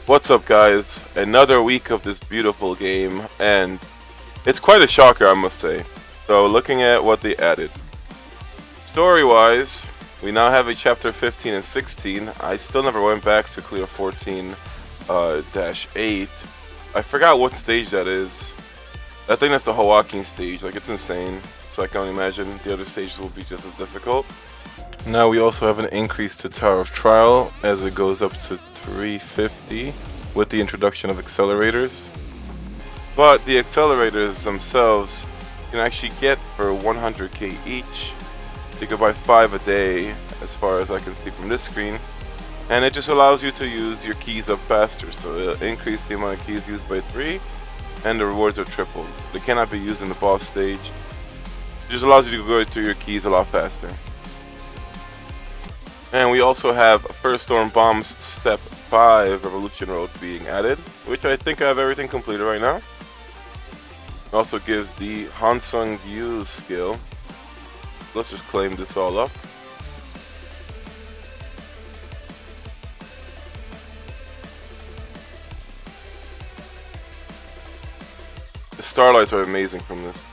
What's up, guys? Another week of this beautiful game, and it's quite a shocker, I must say. So, looking at what they added. Story-wise, we now have a chapter 15 and 16. I still never went back to clear 14-8. I forgot what stage that is. I think that's the Hawaii stage. Like, it's insane. So I can only imagine the other stages will be just as difficult. Now we also have an increase to Tower of Trial as it goes up to 350 with the introduction of accelerators. But the accelerators themselves you can actually get for 100k each. You can buy 5 a day as far as I can see from this screen. And it just allows you to use your keys up faster. So it'll increase the amount of keys used by 3 and the rewards are tripled. They cannot be used in the boss stage. It just allows you to go through your keys a lot faster. And we also have First Storm Bomb's Step 5 Revolution Road being added, which I think I have everything completed right now. It also gives the Hansung Yu skill. Let's just claim this all up. The starlights are amazing from this.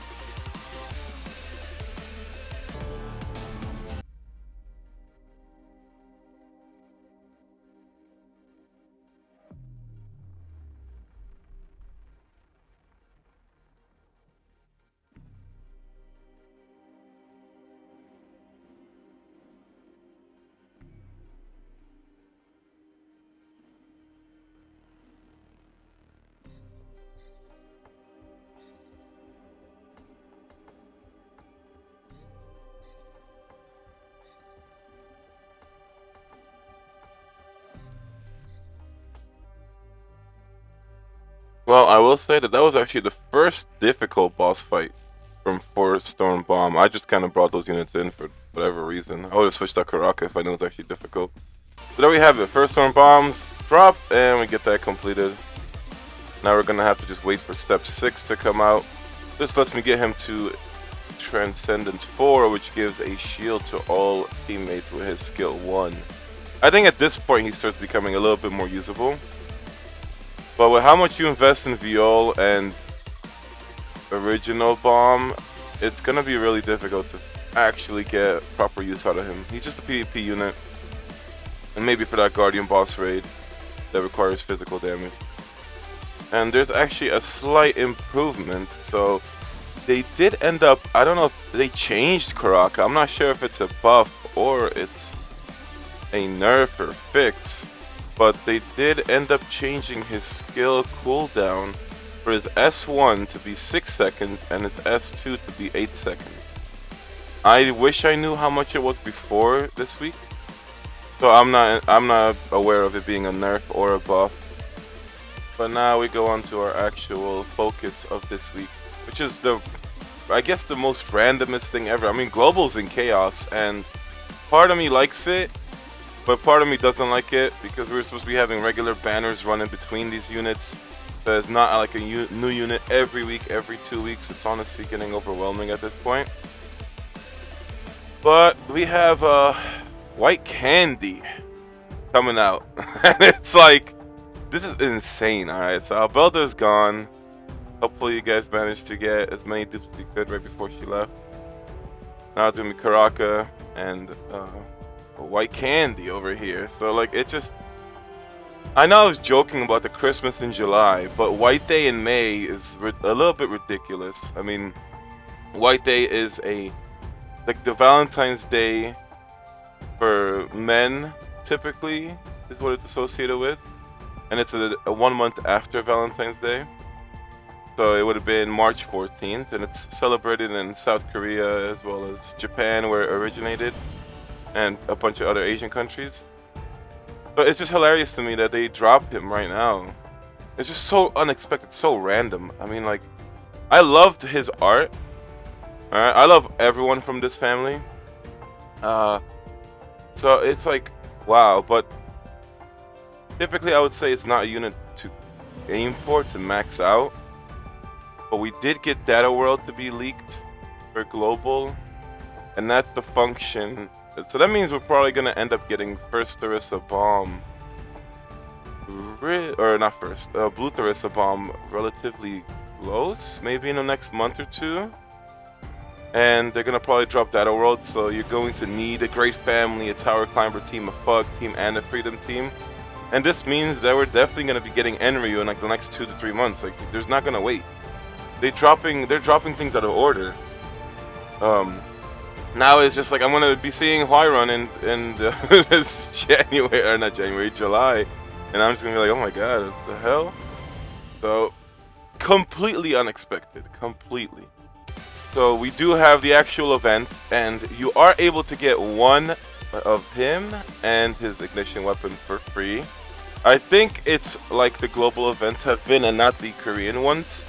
Well, I will say that was actually the first difficult boss fight from Forest Storm Bomb. I just kind of brought those units in for whatever reason. I would have switched out Karaka if I knew it was actually difficult. So there we have it. First Storm Bombs drop, and we get that completed. Now we're going to have to just wait for Step 6 to come out. This lets me get him to Transcendence 4, which gives a shield to all teammates with his skill 1. I think at this point he starts becoming a little bit more usable. But with how much you invest in Viol and Original Bomb, it's going to be really difficult to actually get proper use out of him. He's just a PvP unit. And maybe for that Guardian boss raid that requires physical damage. And there's actually a slight improvement. So they did end up, I don't know if they changed Karaka. I'm not sure if it's a buff or it's a nerf or fix. But they did end up changing his skill cooldown for his S1 to be 6 seconds and his S2 to be 8 seconds. I wish I knew how much it was before this week. So I'm not aware of it being a nerf or a buff. But now we go on to our actual focus of this week, which is I guess the most randomest thing ever. I mean, Global's in chaos and part of me likes it. But part of me doesn't like it because we're supposed to be having regular banners running between these units. So it's not like a new unit every week, every 2 weeks. It's honestly getting overwhelming at this point. But we have White Candy coming out. And it's like, this is insane, alright? So Albelda's gone. Hopefully you guys managed to get as many dupes as you could right before she left. Now it's going to be Karaka and White Candy over here. So like it just, I know I was joking about the Christmas in July, but White Day in May is a little bit ridiculous. I mean, White Day is like the Valentine's Day for men typically is what it's associated with, and it's a 1 month after Valentine's Day. So it would have been March 14th, and it's celebrated in South Korea as well as Japan where it originated, and a bunch of other Asian countries. But it's just hilarious to me that they dropped him right now. It's just so unexpected, so random. I mean, like, I loved his art. Alright, I love everyone from this family. So it's like, wow, but typically I would say it's not a unit to aim for, to max out. But we did get Data World to be leaked for Global, and that's the function. So that means we're probably going to end up getting First Orisa Bomb or not first, Blue Tharissa bomb relatively close, maybe in the next month or two. And they're gonna probably drop Data World, so you're going to need a Great Family, a Tower Climber team, a Fug team, and a Freedom team. And this means that we're definitely gonna be getting Enryu in like the next 2 to 3 months. Like, there's not gonna wait. They're dropping things out of order. Now it's just like I'm gonna be seeing Huayron in this January, or not January, July, and I'm just gonna be like, oh my god, what the hell? So completely unexpected, completely. So we do have the actual event, and you are able to get one of him and his ignition weapon for free. I think it's like the global events have been and not the Korean ones,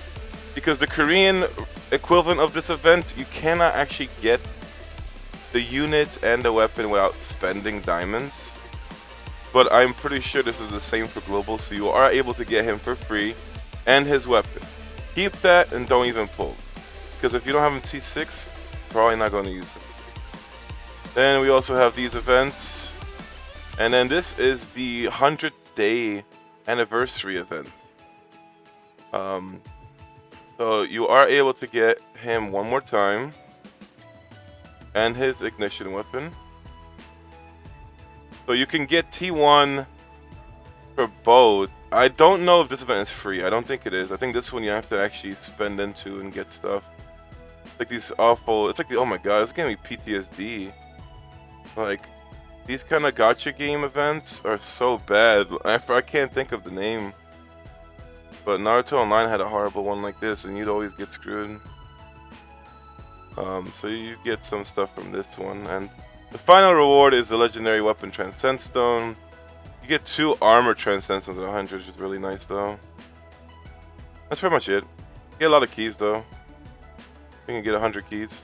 because the Korean equivalent of this event, you cannot actually get the unit and the weapon without spending diamonds. But I'm pretty sure this is the same for global, so you are able to get him for free and his weapon. Keep that and don't even pull, because if you don't have him T6, probably not going to use him. Then we also have these events, and then this is the 100th day anniversary event. So you are able to get him one more time and his ignition weapon. So you can get T1 for both. I don't know if this event is free. I don't think it is. I think this one you have to actually spend into and get stuff. Like these awful, it's like the, oh my god, it's giving me PTSD. Like, these kind of gacha game events are so bad. I can't think of the name. But Naruto Online had a horrible one like this, and you'd always get screwed. So you get some stuff from this one, and the final reward is the legendary weapon Transcend Stone. You get 2 armor Transcend Stones at 100, which is really nice though. That's pretty much it. You get a lot of keys though. You can get 100 keys.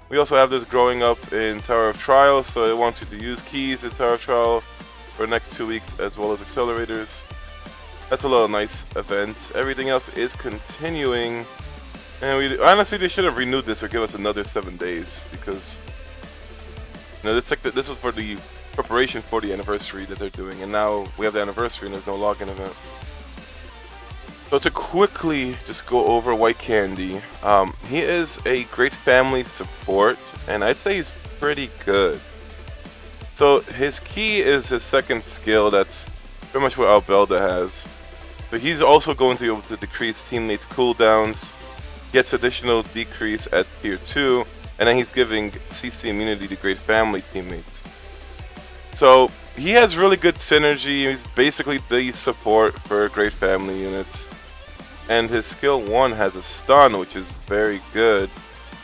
We also have this growing up in Tower of Trial, so it wants you to use keys in Tower of Trial for the next 2 weeks, as well as accelerators. That's a little nice event. Everything else is continuing. And honestly, they should have renewed this or give us another 7 days, because it's like this was for the preparation for the anniversary that they're doing, and now we have the anniversary and there's no login event. So to quickly just go over White Candy, he is a Great Family support, and I'd say he's pretty good. So his key is his second skill. That's pretty much what Albelda has. So he's also going to be able to decrease teammates' cooldowns, gets additional decrease at tier 2, and then he's giving CC immunity to Great Family teammates. So he has really good synergy. He's basically the support for Great Family units. And his skill 1 has a stun, which is very good.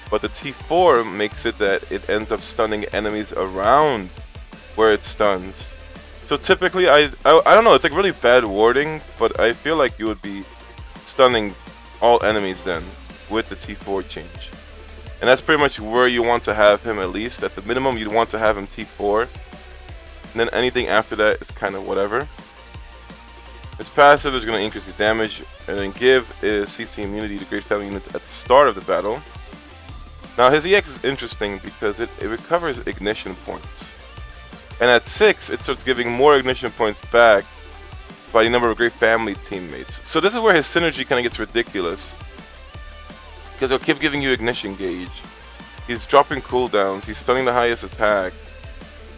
But the T4 makes it that it ends up stunning enemies around where it stuns. So typically, I don't know, it's like really bad warding, but I feel like you would be stunning all enemies then with the T4 change. And that's pretty much where you want to have him, at least. At the minimum, you'd want to have him T4. And then anything after that is kind of whatever. His passive is going to increase his damage, and then give is CC immunity to Great Family units at the start of the battle. Now his EX is interesting because it recovers ignition points. And at 6, it starts giving more ignition points back by the number of Great Family teammates. So this is where his synergy kind of gets ridiculous, because he'll keep giving you ignition gauge. He's dropping cooldowns, he's stunning the highest attack.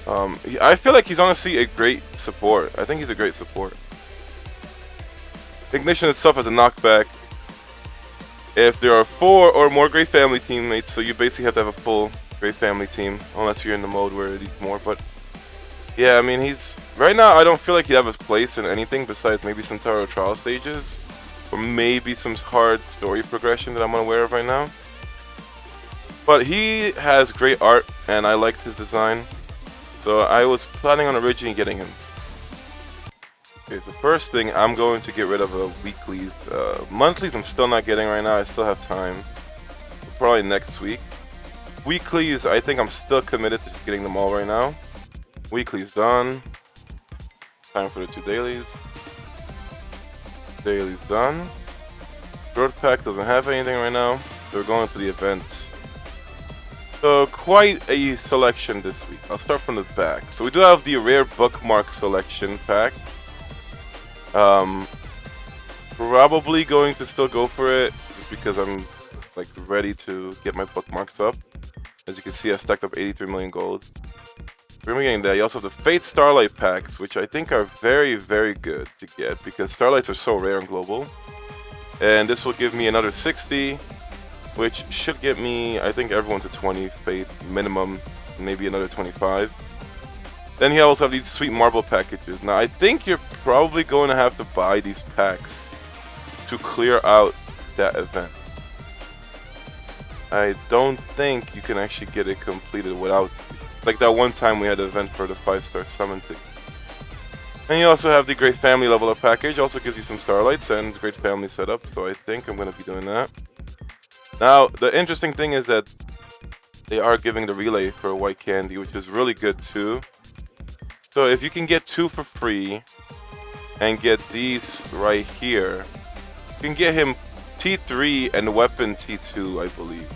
I feel like he's honestly a great support. I think he's a great support. Ignition itself has a knockback if there are 4 or more Great Family teammates, so you basically have to have a full Great Family team, unless you're in the mode where it needs more. But yeah, I mean, right now I don't feel like he'd have his place in anything besides maybe some Tower of Trial stages, or maybe some hard story progression that I'm unaware of right now. But he has great art, and I liked his design, so I was planning on originally getting him. Okay, so first thing, I'm going to get rid of weeklies. Monthlies I'm still not getting right now, I still have time. Probably next week. Weeklies, I think I'm still committed to just getting them all right now. Weeklies done. Time for the 2 dailies. Dailies done. Growth Pack doesn't have anything right now, so we're going to the events. So quite a selection this week. I'll start from the back. So we do have the rare bookmark selection pack. Um, Probably going to still go for it just because I'm like ready to get my bookmarks up. As you can see, I stacked up 83 million gold. We're getting that. You also have the Fate Starlight packs, which I think are very, very good to get because Starlights are so rare in global. And this will give me another 60, which should get me, I think, everyone to 20 Fate minimum, maybe another 25. Then you also have these sweet marble packages. Now, I think you're probably going to have to buy these packs to clear out that event. I don't think you can actually get it completed without, like that one time we had an event for the 5-star summon ticket. And you also have the Great Family level up package, also gives you some Starlights and Great Family setup, so I think I'm going to be doing that. Now, the interesting thing is that they are giving the relay for white candy, which is really good too. So if you can get 2 for free and get these right here, you can get him T3 and weapon T2, I believe.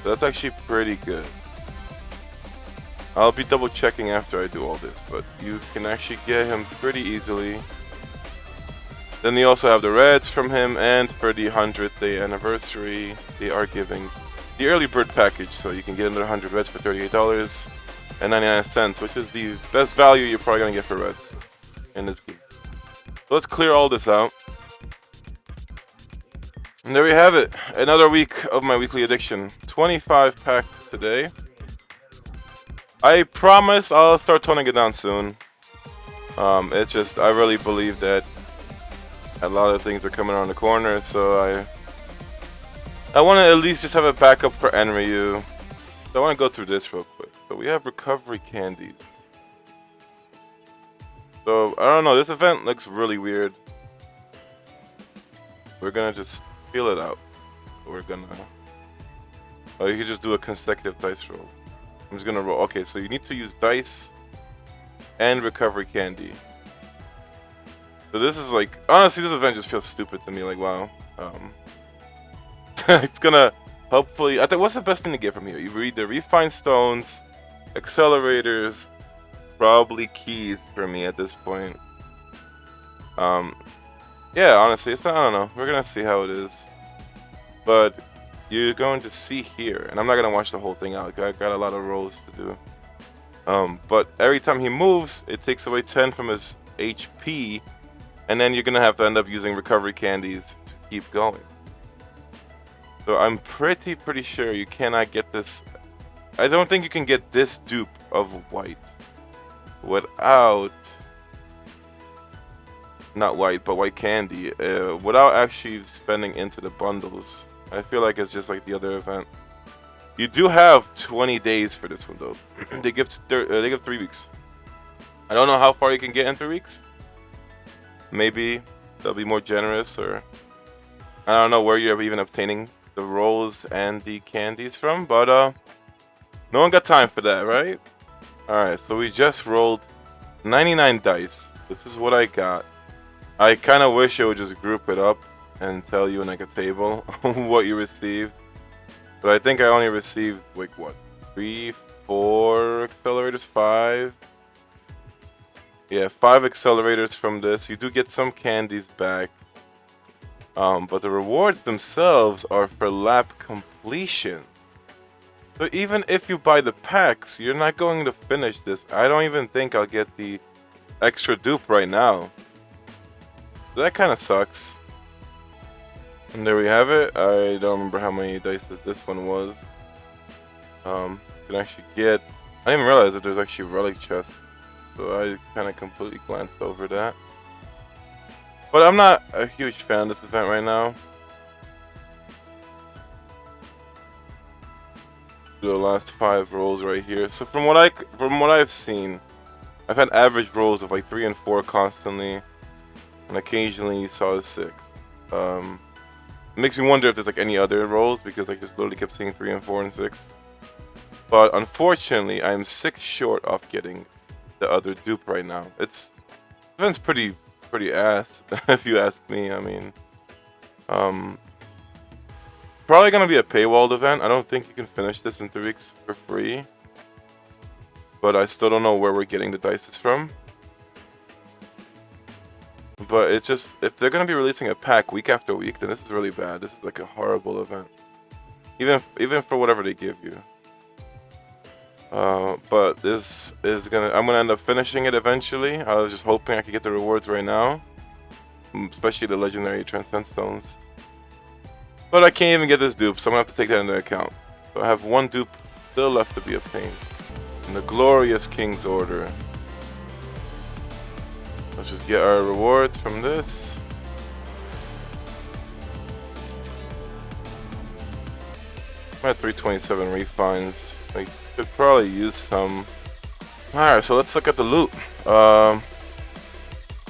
So that's actually pretty good. I'll be double checking after I do all this, but you can actually get him pretty easily. Then they also have the reds from him, and for the 100th day anniversary, they are giving the early bird package, so you can get another 100 reds for $38.99, which is the best value you're probably gonna get for reds in this game. So let's clear all this out. And there we have it. Another week of my weekly addiction. 25 packs today. I promise I'll start toning it down soon. It's just, I really believe that a lot of things are coming around the corner, so I want to at least just have a backup for Enryu. So I want to go through this real quick. So we have recovery candies. So, I don't know, this event looks really weird. We're gonna just feel it out. We're gonna... Oh, you can just do a consecutive dice roll. I'm just gonna roll. Okay, so you need to use dice and recovery candy. So this is like, honestly, this event just feels stupid to me. Like, wow. It's gonna hopefully. I think what's the best thing to get from here? You read the refined stones, accelerators, probably keys for me at this point. Yeah, honestly, it's not. I don't know. We're gonna see how it is, but. You're going to see here, and I'm not gonna watch the whole thing out. I got a lot of rolls to do. But every time he moves, it takes away 10 from his HP, and then you're gonna have to end up using recovery candies to keep going. So I'm pretty sure you cannot get this. I don't think you can get this dupe of white without, not white, but white candy, without actually spending into the bundles. I feel like it's just like the other event. You do have 20 days for this one though. They give 3 weeks. I don't know how far you can get in 3 weeks. Maybe they'll be more generous, or I don't know where you're even obtaining the rolls and the candies from, but no one got time for that, right? Alright, so we just rolled 99 dice. This is what I got. I kind of wish I would just group it up and tell you in like a table what you received, but I think I only received like what, 3, 4 accelerators, 5. Yeah, 5 accelerators from this. You do get some candies back, but the rewards themselves are for lap completion. So even if you buy the packs, you're not going to finish this. I don't even think I'll get the extra dupe right now. So that kind of sucks. And there we have it. I don't remember how many dice this one was. You can actually get... I didn't even realize that there's actually relic chests. So I kind of completely glanced over that. But I'm not a huge fan of this event right now. Do the last 5 rolls right here. So from what I've seen, I've had average rolls of like 3 and 4 constantly, and occasionally you saw a 6. It makes me wonder if there's like any other rolls, because I just literally kept seeing 3 and 4 and 6. But unfortunately, I'm 6 short of getting the other dupe right now. It's event's pretty ass, if you ask me. I mean, probably gonna be a paywalled event. I don't think you can finish this in 3 weeks for free. But I still don't know where we're getting the dices from. But it's just, if they're gonna be releasing a pack week after week, then this is really bad. This is like a horrible event. Even for whatever they give you. But this is I'm gonna end up finishing it eventually. I was just hoping I could get the rewards right now, especially the legendary Transcend Stones. But I can't even get this dupe, so I'm gonna have to take that into account. So I have one dupe still left to be obtained. In the glorious King's Order. Let's just get our rewards from this. I'm at 327 refines. I could probably use some. Alright, so let's look at the loot.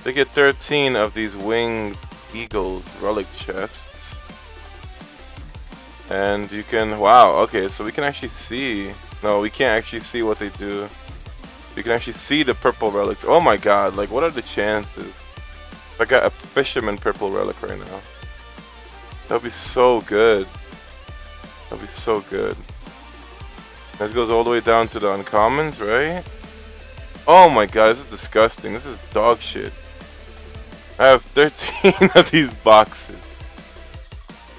They get 13 of these winged eagles relic chests. And you can, wow, okay, so we can actually see. No, we can't actually see what they do. You can actually see the purple relics. Oh my god, like what are the chances? I got a fisherman purple relic right now. That'd be so good. That'd be so good. This goes all the way down to the uncommons, right? Oh my god, this is disgusting. This is dog shit. I have 13 of these boxes.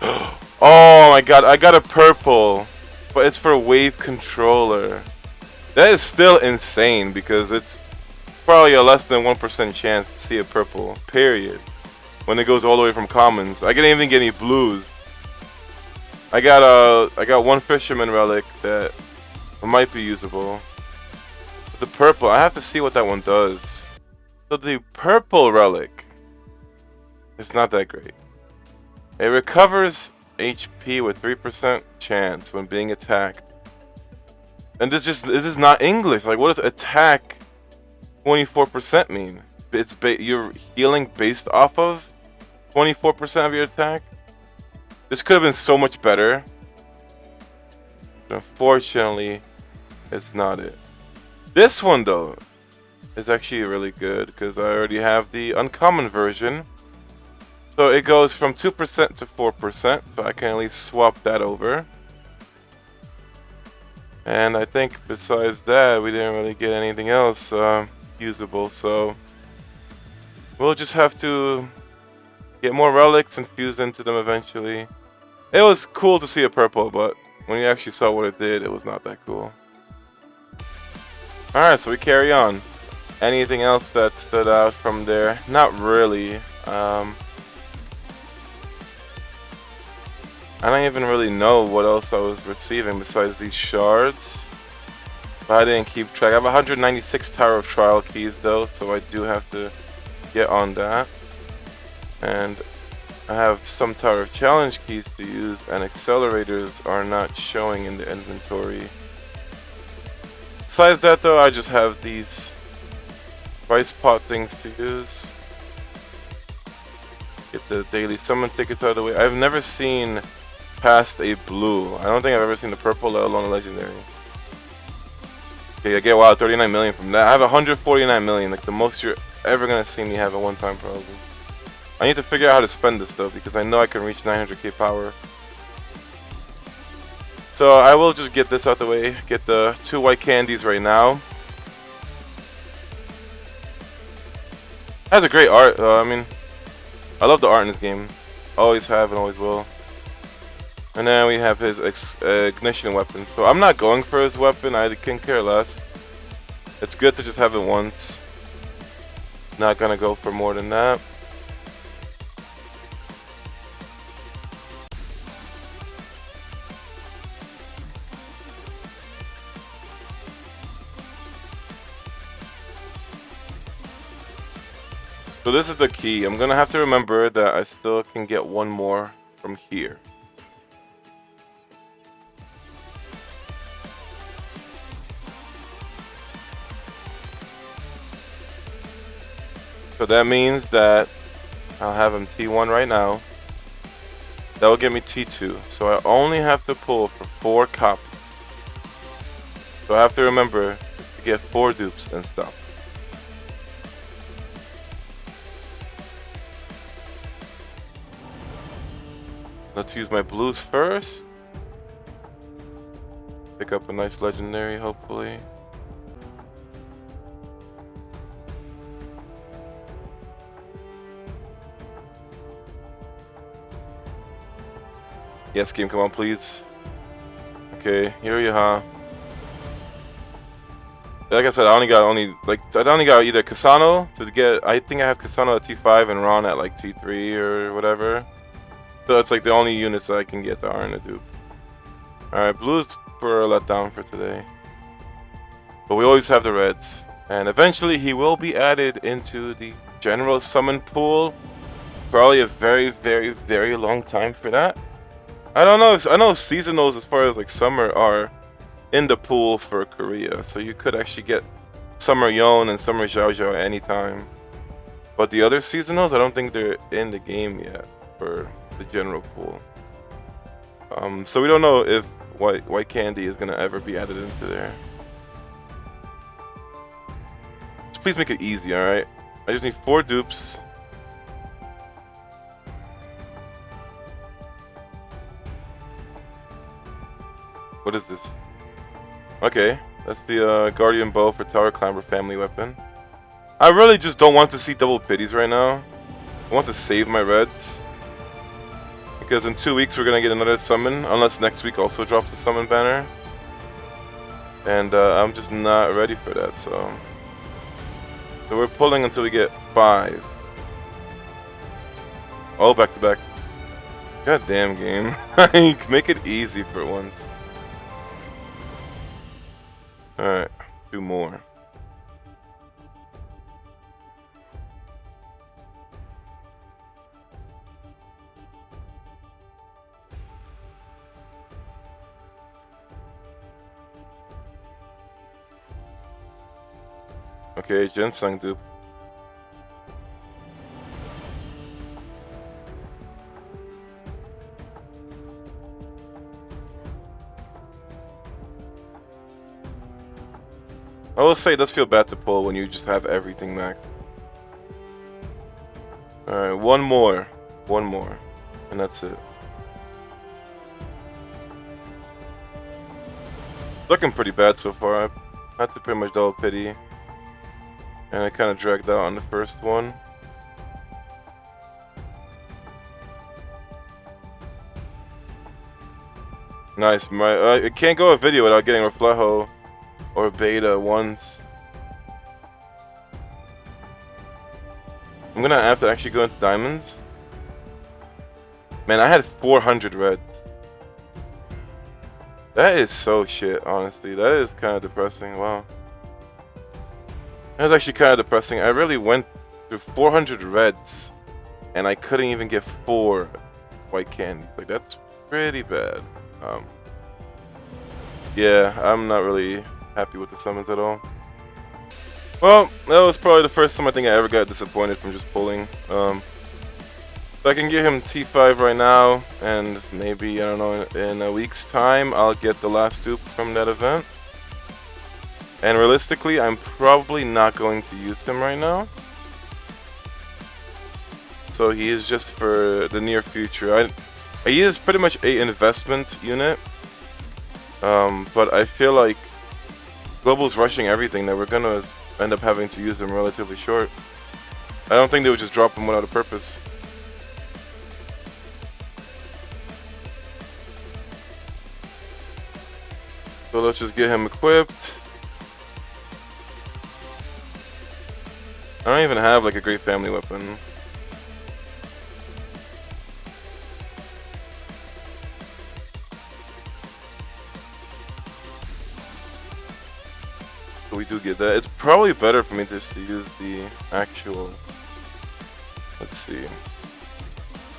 Oh my god, I got a purple. But it's for wave controller. That is still insane because it's probably a less than 1% chance to see a purple, period. When it goes all the way from commons. I can't even get any blues. I got one fisherman relic that might be usable. But the purple, I have to see what that one does. So the purple relic, it's not that great. It recovers HP with 3% chance when being attacked. And this is not English. Like, what does attack 24% mean? It's you're healing based off of 24% of your attack. This could have been so much better. But unfortunately, it's not it. This one though is actually really good because I already have the uncommon version. So it goes from 2% to 4%, so I can at least swap that over. And I think besides that, we didn't really get anything else usable, so we'll just have to get more relics and fuse into them eventually. It was cool to see a purple, but when you actually saw what it did, it was not that cool. Alright, so we carry on. Anything else that stood out from there? Not really. I don't even really know what else I was receiving besides these shards. But I didn't keep track. I have 196 Tower of Trial keys though, so I do have to get on that. And I have some Tower of Challenge keys to use, and accelerators are not showing in the inventory. Besides that though, I just have these Vice Pot things to use. Get the daily summon tickets out of the way. I've never seen past a blue. I don't think I've ever seen the purple, let alone a legendary. Okay, I get, wow, 39 million from that. I have 149 million, like the most you're ever gonna see me have at one time probably. I need to figure out how to spend this though, because I know I can reach 900k power. So I will just get this out the way, get the 2 white candies right now. Has a great art, I mean, I love the art in this game. Always have and always will. And then we have his ignition weapon. So I'm not going for his weapon, I can care less. It's good to just have it once. Not gonna go for more than that. So this is the key. I'm gonna have to remember that I still can get one more from here. So that means that I'll have him T1 right now. That will get me T2. So I only have to pull for 4 copies. So I have to remember to get 4 dupes and stuff. Let's use my blues first. Pick up a nice legendary, hopefully. Yes, game, come on, please. Okay, here you are. Like I said, I only got either Kasano to get. I think I have Kasano at T5 and Ron at like T3 or whatever. So it's like the only units that I can get that aren't a dupe. Alright, blues for a letdown for today. But we always have the reds. And eventually he will be added into the general summon pool. Probably a very, very, very long time for that. I don't know if I know seasonals as far as like summer are in the pool for Korea, so you could actually get Summer Yon and Summer Xiao Xiao at any time. But the other seasonals, I don't think they're in the game yet for the general pool. So we don't know if White Candy is gonna ever be added into there. Just please make it easy, alright? I just need 4 dupes. What is this? Okay, that's the Guardian Bow for Tower Climber family weapon. I really just don't want to see double pities right now. I want to save my reds. Because in 2 weeks we're gonna get another summon, unless next week also drops a summon banner. And I'm just not ready for that, so we're pulling until we get 5. Oh, back to back. God damn game. Make it easy for once. Alright, 2 more. Okay, Ginseng dupe. I will say it does feel bad to pull when you just have everything maxed. Alright, one more. And that's it. Looking pretty bad so far. I had to pretty much double pity. And I kind of dragged out on the first one. Nice. I can't go a video without getting Reflejo or Beta once. I'm gonna have to actually go into diamonds. Man, I had 400 reds. That is so shit, honestly. That is kind of depressing. Wow. That was actually kind of depressing. I really went through 400 reds and I couldn't even get 4 white candies. Like, that's pretty bad. Yeah, I'm not really happy with the summons at all. Well, that was probably the first time I think I ever got disappointed from just pulling. So I can get him T5 right now, and maybe, I don't know, in a week's time, I'll get the last dupe from that event. And realistically, I'm probably not going to use him right now. So he is just for the near future. He is pretty much an investment unit. But I feel like Global's rushing everything that we're gonna end up having to use them relatively short. I don't think they would just drop him without a purpose. So let's just get him equipped. I don't even have like a great family weapon. So we do get that. It's probably better for me just to use the actual. Let's see.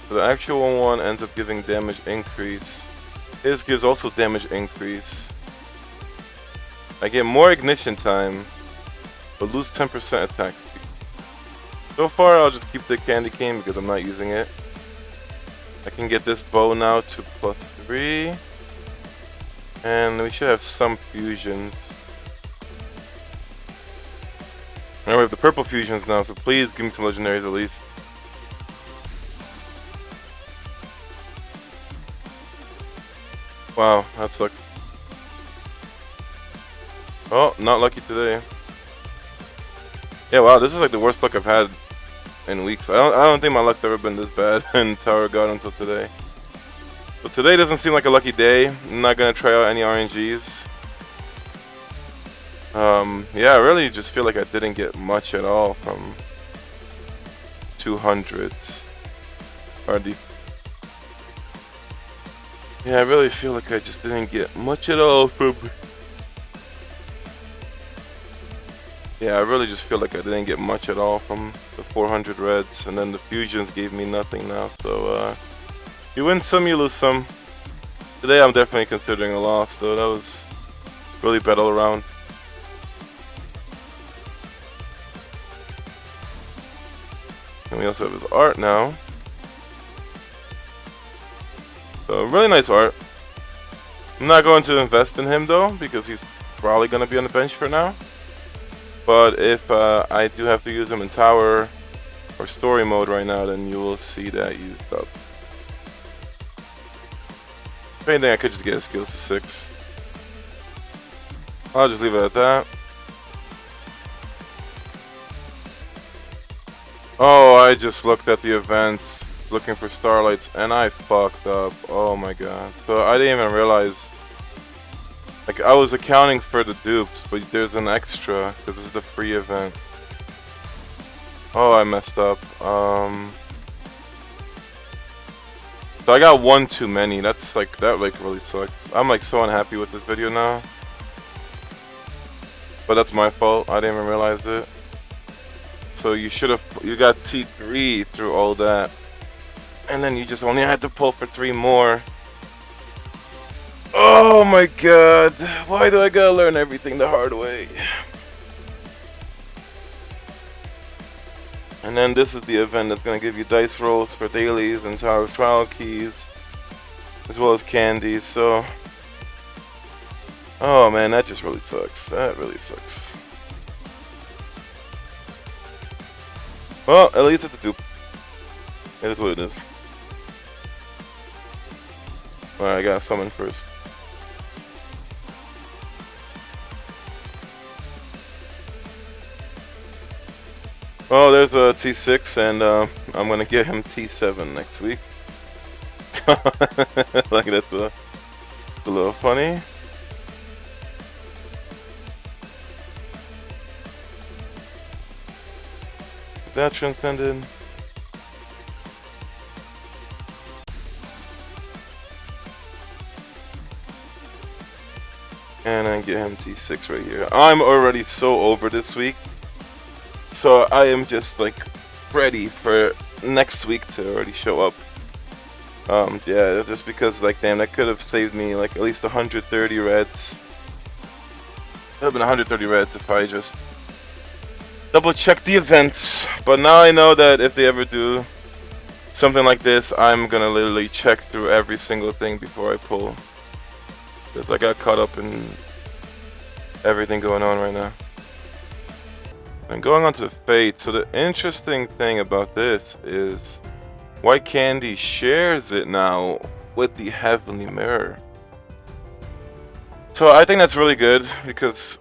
So the actual one ends up giving damage increase. His gives also damage increase. I get more ignition time, but lose 10% attack speed. So far, I'll just keep the candy cane because I'm not using it. I can get this bow now to +3. And we should have some fusions. Now we have the purple fusions now, so please give me some legendaries at least. Wow, that sucks. Oh, not lucky today. Yeah, wow, this is like the worst luck I've had in weeks. I don't think my luck's ever been this bad in Tower God until today. But today doesn't seem like a lucky day. I'm not gonna try out any RNGs. Yeah, I really just feel like I didn't get much at all from 200s. Yeah, I really feel like I just didn't get much at all from... Yeah, I really just feel like I didn't get much at all from the 400 reds, and then the fusions gave me nothing now, so you win some, you lose some. Today I'm definitely considering a loss, though. That was really bad all around. And we also have his art now. So, really nice art. I'm not going to invest in him, though, because he's probably going to be on the bench for now. But if I do have to use him in tower or story mode right now, then you will see that used up. If anything, I could just get his skills to 6. I'll just leave it at that. Oh, I just looked at the events looking for starlights and I fucked up. Oh my god. So I didn't even realize. Like, I was accounting for the dupes, but there's an extra because this is the free event. Oh, I messed up. So I got one too many. That's like, that like really sucks. I'm like so unhappy with this video now. But that's my fault. I didn't even realize it. So you should have, you got T3 through all that. And then you just only had to pull for 3 more. Oh my god. Why do I gotta learn everything the hard way? And then this is the event that's gonna give you dice rolls for dailies and Tower of Trial keys, as well as candies, so... Oh man, that just really sucks. That really sucks. Well, at least it's a dupe. It is what it is. Alright, I gotta summon first. Oh, there's a T6, and I'm gonna get him T7 next week. Like, that's a little funny. That transcended. And I get him T6 right here. I'm already so over this week. So I am just like ready for next week to already show up. Yeah, just because like damn, that could have saved me like at least 130 reds. It would have been 130 reds if I just double check the events. But now I know that if they ever do something like this, I'm gonna literally check through every single thing before I pull. Because I got caught up in everything going on right now. And going on to the Fate, so the interesting thing about this is White Candy shares it now with the Heavenly Mirror. So I think that's really good because,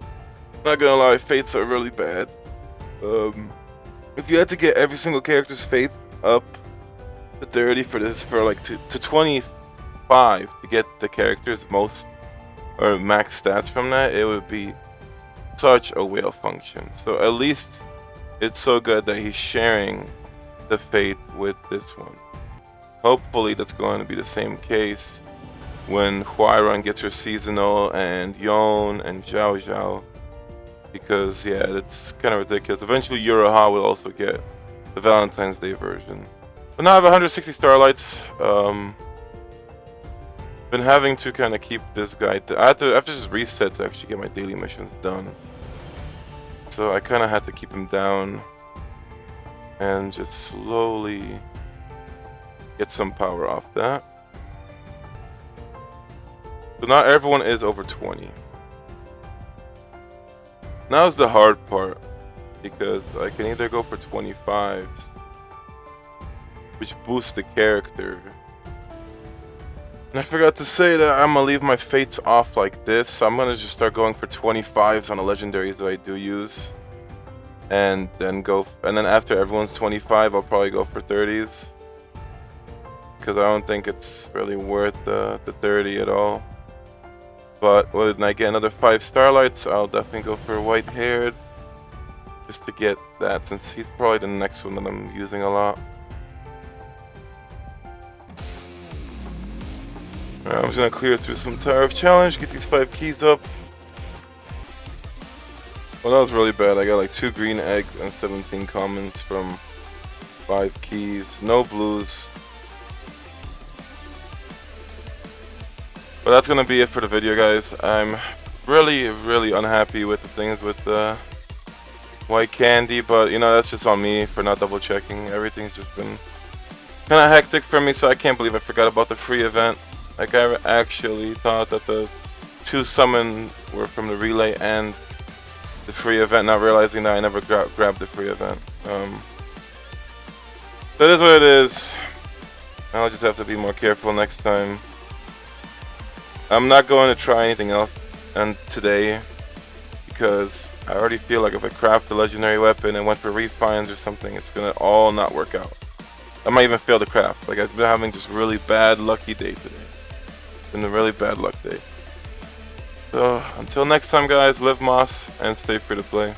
not gonna lie, Fates are really bad. If you had to get every single character's Fate up to 30 for this, for like to 25 to get the character's most or max stats from that, it would be such a whale function. So at least it's so good that he's sharing the Fate with this one. Hopefully that's going to be the same case when Huayran gets her seasonal and Yon and Zhao Zhao, because yeah, it's kind of ridiculous. Eventually Uraha will also get the Valentine's Day version. But now I have 160 starlights. Been having to kind of keep this guy. I have to just reset to actually get my daily missions done. So I kind of had to keep him down and just slowly get some power off that. So now everyone is over 20. Now's the hard part because I can either go for 25s, which boosts the character. And I forgot to say that I'm gonna leave my fates off like this. So I'm gonna just start going for 25s on the legendaries that I do use, and then after everyone's 25, I'll probably go for 30s. because I don't think it's really worth the 30 at all. But when I get another 5 starlights, I'll definitely go for white-haired, just to get that, since he's probably the next one that I'm using a lot. Alright, I'm just gonna clear through some Tower of Challenge, get these 5 keys up. Well, that was really bad. I got like 2 green eggs and 17 commons from 5 keys. No blues. But that's gonna be it for the video, guys. I'm really unhappy with the things with the white candy, but you know, that's just on me for not double checking. Everything's just been kind of hectic for me, so I can't believe I forgot about the free event. Like, I actually thought that the 2 summon were from the relay and the free event, not realizing that I never grabbed the free event. That is what it is. I'll just have to be more careful next time. I'm not going to try anything else today, because I already feel like if I craft a legendary weapon and went for refines or something, it's gonna all not work out. I might even fail the craft. Like, I've been having just really bad lucky day today. It's been a really bad luck day. So until next time, guys, live Moss and stay free to play.